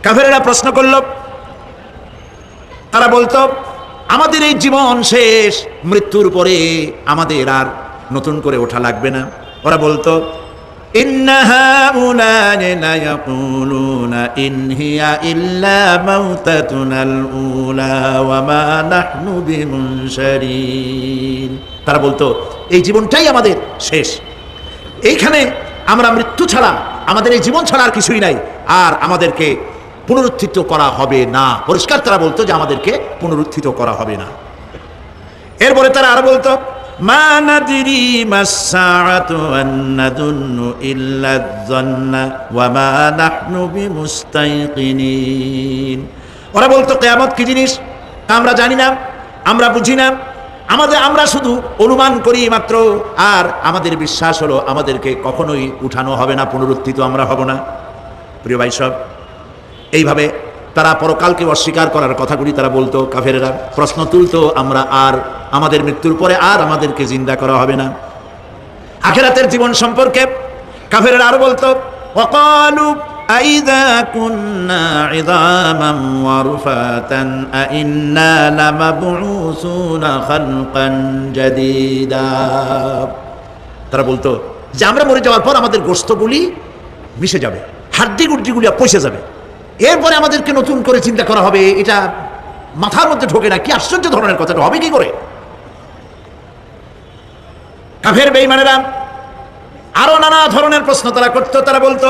কাফেরেরা প্রশ্ন করল, তারা বলতো আমাদের এই জীবন শেষ, মৃত্যুর পরে আমাদের আর নতুন করে ওঠা লাগবে না। ওরা বলতো ইন্না হাউলানি লা ইয়াকুলুনা ইন হিয়া ইল্লা মাউতাতুনাল উলা ওয়া মা নাহনু বিমুনশারিন। তারা বলতো এই জীবনটাই আমাদের শেষ, এইখানে আমরা মৃত্যু ছাড়া, আমাদের এই জীবন ছাড়া আর কিছুই নাই, আর আমাদেরকে পুনরুত্থিত করা হবে না। পরিষ্কার তারা বলতো যে আমাদেরকে পুনরুত্থিত করা হবে না। এরপরে তারা আর বলতো মা নাদরি মাসসাআতু ওয়া নাদুন্নু ইল্লা যান্না ওয়া মা নাহনু বিমুস্তাইকিনিন। ওরা বলতো কিয়ামত কি জিনিস আমরা জানি না, আমরা বুঝি না, আমরা শুধু অনুমান করি মাত্র, আর আমাদের বিশ্বাস হলো আমাদেরকে কখনোই উঠানো হবে না, পুনরুত্থিত আমরা হব না। প্রিয় ভাই সব, এইভাবে তারা পরকালকে অস্বীকার করার কথাগুলি তারা বলতো। কাফেরেরা প্রশ্ন তুলতো আমরা আর আমাদের মৃত্যুর পরে আর আমাদেরকে জিন্দা করা হবে না। আখিরাতের জীবন সম্পর্কে কাফেরেরা আরো বলতো ওয়াকালু আইযা কুন্না ইযামান ওয়া রুফাতান আইন্না লামাবউসুনা খালকান জাদীদা। তারা বলতো যে আমরা মরে যাওয়ার পর আমাদের গোশতগুলি মিশে যাবে, হাড্ডি গুড্ডিগুলি পচে যাবে, এরপরে আমাদেরকে নতুন করে চিন্তা করা হবে। এটা মাথার মধ্যে ঢোকে না, কি আশ্চর্য ধরনের কথাটা হবে কি করে? কাফের বেঈমানেরা আরো নানা ধরনের প্রশ্ন তারা করতো। তারা বলতো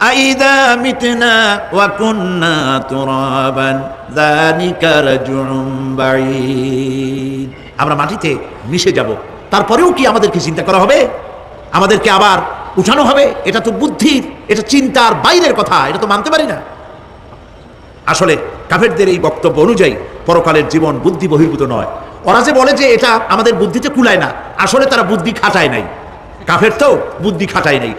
আইদা মিতনা ওয়া কুন্না তুরাবান যালিকা রাজউম বাঈদ। আমরা মাটিতে মিশে যাব, তারপরেও কি আমাদেরকে চিন্তা করা হবে, আমাদেরকে আবার উঠানো হবে? এটা তো বুদ্ধির, এটা চিন্তার বাইরের কথা, এটা তো মানতে পারি না। আসলে কাফেরদের এই বক্তব্য অনুযায়ী পরকালের জীবন বুদ্ধি বহির্ভূত নয়। ওরা যে বলে যে এটা আমাদের বুদ্ধিতে কুলায় না, আসলে তারা বুদ্ধি খাটায় নাই। কাফের তো বুদ্ধি খাটায় নাই।